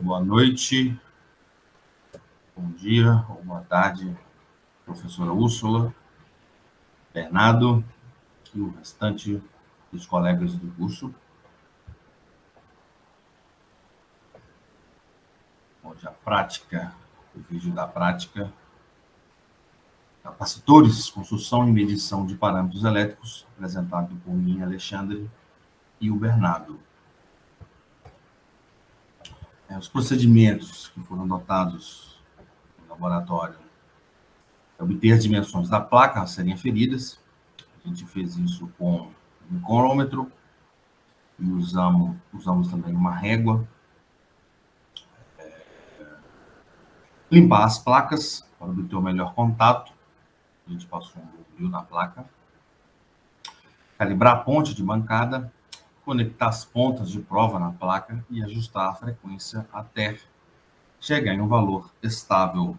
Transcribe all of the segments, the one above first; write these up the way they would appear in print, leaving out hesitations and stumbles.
Boa noite, bom dia ou boa tarde, professora Úrsula, Bernardo e o restante dos colegas do curso. Hoje a prática, o vídeo da prática, capacitores, construção e medição de parâmetros elétricos, apresentado por mim, Alexandre, e o Bernardo. Os procedimentos que foram adotados no laboratório é obter as dimensões da placa a serem aferidas. A gente fez isso com um micrômetro e usamos também uma régua. Limpar as placas para obter o melhor contato. A gente passou um bombril na placa. Calibrar a ponte de bancada, conectar as pontas de prova na placa e ajustar a frequência até chegar em um valor estável.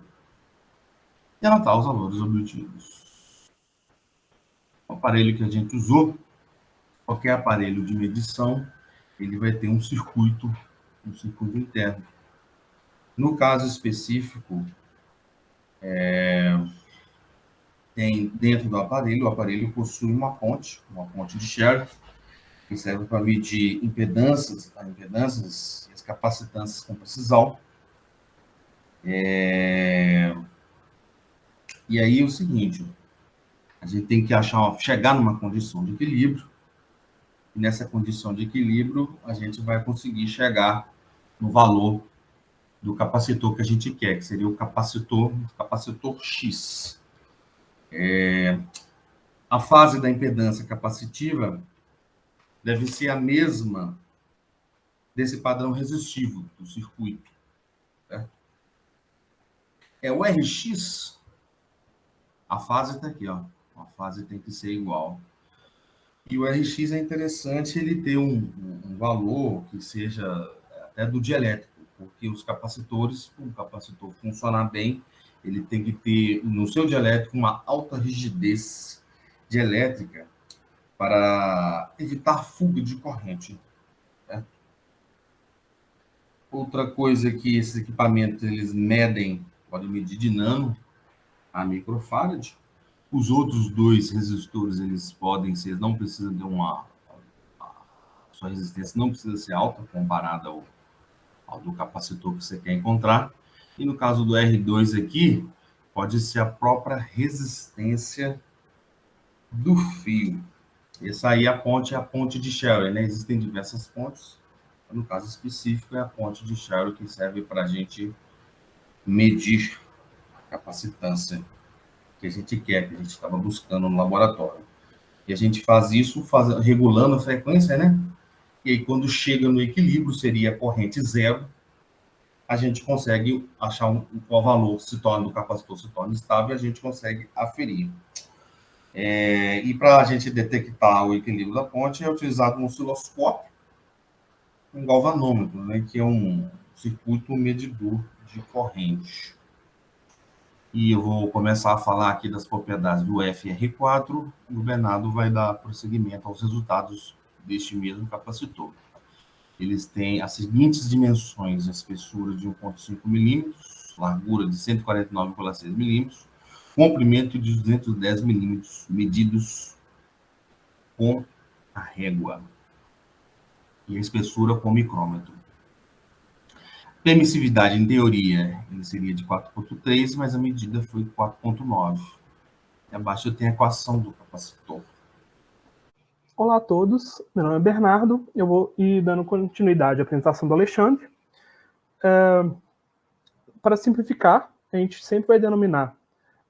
E anotar os valores obtidos. O aparelho que a gente usou, qualquer aparelho de medição, ele vai ter um circuito interno. No caso específico, tem dentro do aparelho, o aparelho possui uma ponte de Sherry, que serve para medir impedâncias e as capacitâncias com precisão. E aí é o seguinte, a gente tem que chegar numa condição de equilíbrio, e nessa condição de equilíbrio a gente vai conseguir chegar no valor do capacitor que a gente quer, que seria o capacitor X. A fase da impedância capacitiva deve ser a mesma desse padrão resistivo do circuito. Certo? O Rx, a fase está aqui, ó. A fase tem que ser igual. E o Rx é interessante ele ter um valor que seja até do dielétrico, porque os capacitores, para um capacitor funcionar bem, ele tem que ter no seu dielétrico uma alta rigidez dielétrica para evitar fuga de corrente. Certo? Outra coisa que esses equipamentos eles medem, podem medir de nano a microfarad. Os outros dois resistores, eles podem ser, não precisam ter sua resistência não precisa ser alta comparada ao do capacitor que você quer encontrar. E no caso do R2 aqui, pode ser a própria resistência do fio. Essa aí é a ponte de Sherry, né? Existem diversas pontes. No caso específico, é a ponte de Sherry que serve para a gente medir a capacitância que a gente quer, que a gente estava buscando no laboratório. E a gente faz isso regulando a frequência, né? E aí, quando chega no equilíbrio, seria a corrente zero, a gente consegue achar qual valor do capacitor se torna estável e a gente consegue aferir. E para a gente detectar o equilíbrio da ponte, é utilizado um osciloscópio, um galvanômetro, né, que é um circuito medidor de corrente. E eu vou começar a falar aqui das propriedades do FR4 e o Bernardo vai dar prosseguimento aos resultados deste mesmo capacitor. Eles têm as seguintes dimensões: a espessura de 1,5 milímetros, largura de 149,6 milímetros, comprimento de 210 milímetros, medidos com a régua, e a espessura com o micrômetro. Permissividade, em teoria, ele seria de 4,3, mas a medida foi 4,9. E abaixo eu tenho a equação do capacitor. Olá a todos, meu nome é Bernardo, eu vou ir dando continuidade à apresentação do Alexandre. Para simplificar, a gente sempre vai denominar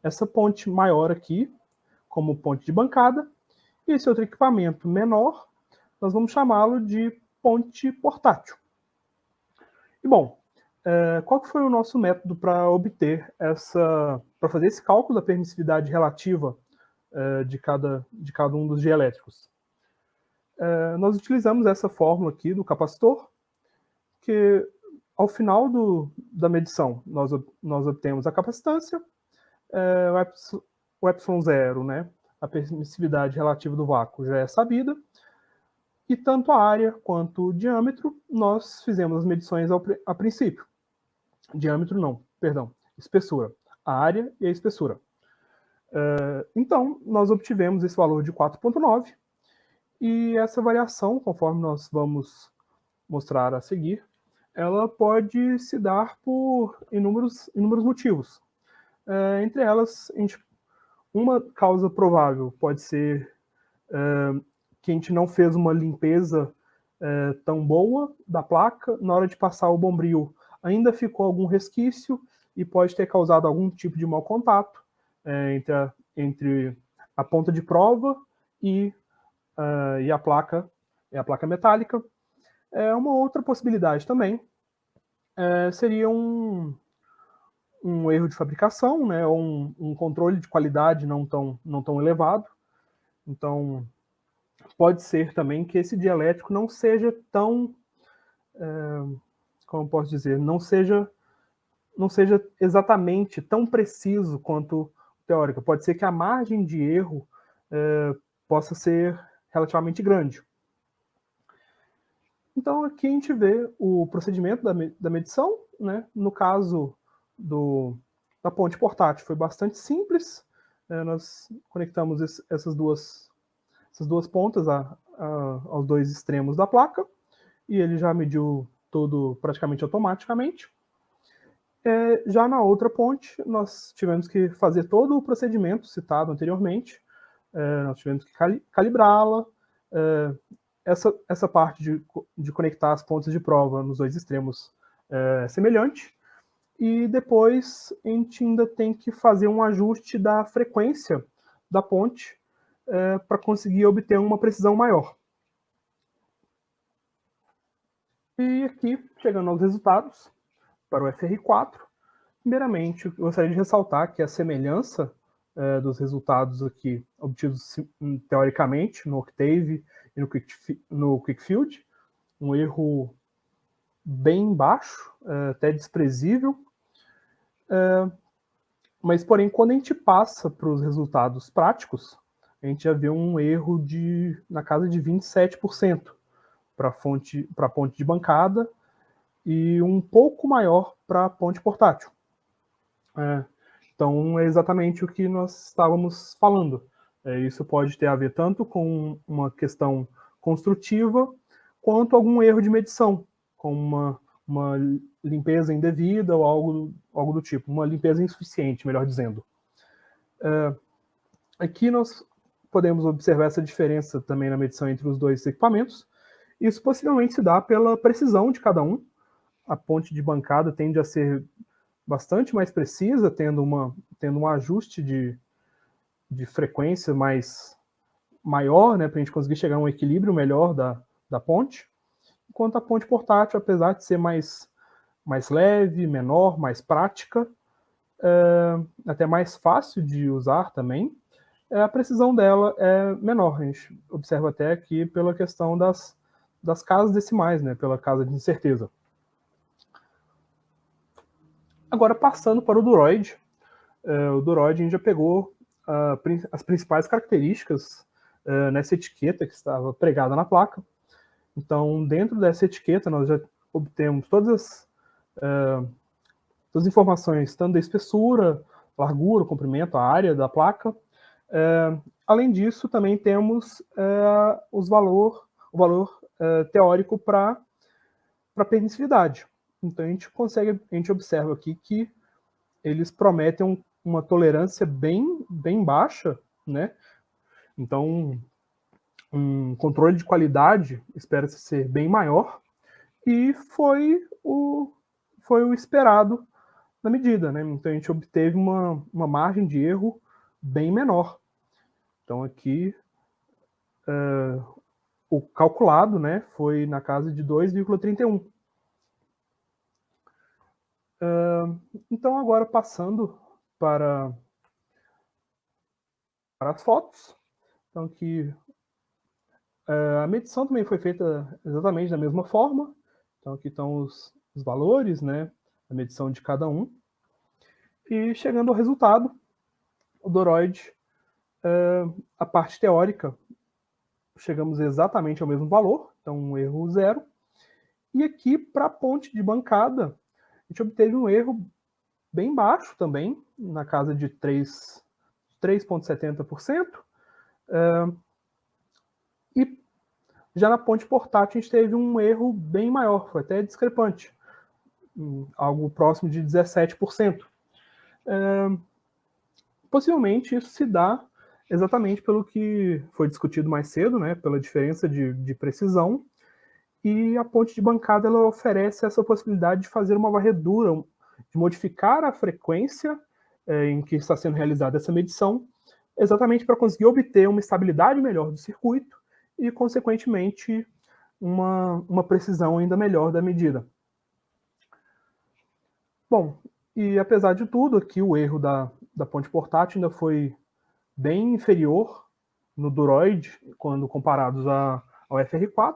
essa ponte maior aqui como ponte de bancada, e esse outro equipamento menor, nós vamos chamá-lo de ponte portátil. E bom, qual que foi o nosso método para obter para fazer esse cálculo da permissividade relativa de cada um dos dielétricos? Nós utilizamos essa fórmula aqui do capacitor, que ao final da medição nós obtemos a capacitância, o ε0, né, a permissividade relativa do vácuo já é sabida, E tanto a área quanto o diâmetro, nós fizemos as medições a princípio. Diâmetro não, perdão, espessura. A área e a espessura. Então, nós obtivemos esse valor de 4,9, e essa variação, conforme nós vamos mostrar a seguir, ela pode se dar por inúmeros motivos. Entre elas, uma causa provável pode ser que a gente não fez uma limpeza tão boa da placa, na hora de passar o bombril ainda ficou algum resquício e pode ter causado algum tipo de mau contato entre a ponta de prova e a placa metálica. Uma outra possibilidade também seria um erro de fabricação, né, ou um controle de qualidade não tão elevado. Então, pode ser também que esse dielétrico não seja tão, como posso dizer, não seja exatamente tão preciso quanto o teórico. Pode ser que a margem de erro possa ser relativamente grande. Então, aqui a gente vê o procedimento da medição, né? No caso da ponte portátil, foi bastante simples. Nós conectamos essas duas pontas aos dois extremos da placa, e ele já mediu tudo praticamente automaticamente. Já na outra ponte, nós tivemos que fazer todo o procedimento citado anteriormente. Nós tivemos que calibrá-la. Essa parte de conectar as pontas de prova nos dois extremos é semelhante. E depois a gente ainda tem que fazer um ajuste da frequência da ponte para conseguir obter uma precisão maior. E aqui, chegando aos resultados para o FR4, primeiramente, eu gostaria de ressaltar que a semelhança dos resultados aqui obtidos teoricamente no Octave e no Quickfield, um erro bem baixo, até desprezível, mas, porém, quando a gente passa para os resultados práticos, a gente já vê um erro na casa de 27% para a ponte de bancada e um pouco maior para a ponte portátil. Então, é exatamente o que nós estávamos falando. Isso pode ter a ver tanto com uma questão construtiva, quanto algum erro de medição, com uma limpeza indevida ou algo do tipo, uma limpeza insuficiente, melhor dizendo. Aqui nós podemos observar essa diferença também na medição entre os dois equipamentos. Isso possivelmente se dá pela precisão de cada um. A ponte de bancada tende a ser bastante mais precisa, tendo um ajuste de frequência maior, né, para a gente conseguir chegar a um equilíbrio melhor da ponte, enquanto a ponte portátil, apesar de ser mais leve, menor, mais prática, até mais fácil de usar também, a precisão dela é menor. A gente observa até aqui pela questão das casas decimais, né, pela casa de incerteza. Agora, passando para o Duroid. O Duroid a gente já pegou as principais características nessa etiqueta que estava pregada na placa. Então, dentro dessa etiqueta, nós já obtemos todas as informações, tanto da espessura, largura, comprimento, a área da placa. Além disso, também temos o valor teórico para permissividade. Então, a gente observa aqui que eles prometem uma tolerância bem baixa, né? Então, um controle de qualidade espera-se ser bem maior, e foi o esperado na medida, né? Então, a gente obteve uma margem de erro bem menor. Então, aqui, o calculado, né, foi na casa de 2,31. Então, agora passando para as fotos. Então, aqui a medição também foi feita exatamente da mesma forma. Então, aqui estão os valores, né, a medição de cada um. E chegando ao resultado, o Duroid, a parte teórica chegamos exatamente ao mesmo valor, então um erro 0. E aqui, para a ponte de bancada, a gente obteve um erro bem baixo também, na casa de 3,70%. E já na ponte portátil a gente teve um erro bem maior, foi até discrepante, algo próximo de 17%. Possivelmente isso se dá exatamente pelo que foi discutido mais cedo, né, pela diferença de precisão, e a ponte de bancada ela oferece essa possibilidade de fazer uma varredura, de modificar a frequência em que está sendo realizada essa medição, exatamente para conseguir obter uma estabilidade melhor do circuito e, consequentemente, uma precisão ainda melhor da medida. Bom, e apesar de tudo, aqui o erro da ponte portátil ainda foi bem inferior no Duroid, quando comparados ao FR4.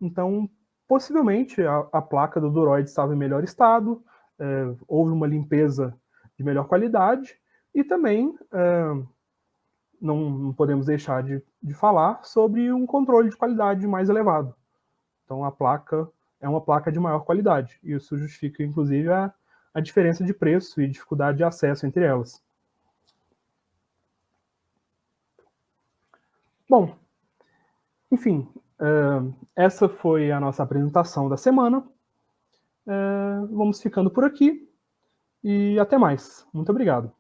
Então, possivelmente, a placa do Duroid estava em melhor estado, houve uma limpeza de melhor qualidade, e também não podemos deixar de falar sobre um controle de qualidade mais elevado. Então, a placa é uma placa de maior qualidade, e isso justifica, inclusive, a diferença de preço e dificuldade de acesso entre elas. Bom, enfim, essa foi a nossa apresentação da semana. Vamos ficando por aqui e até mais. Muito obrigado.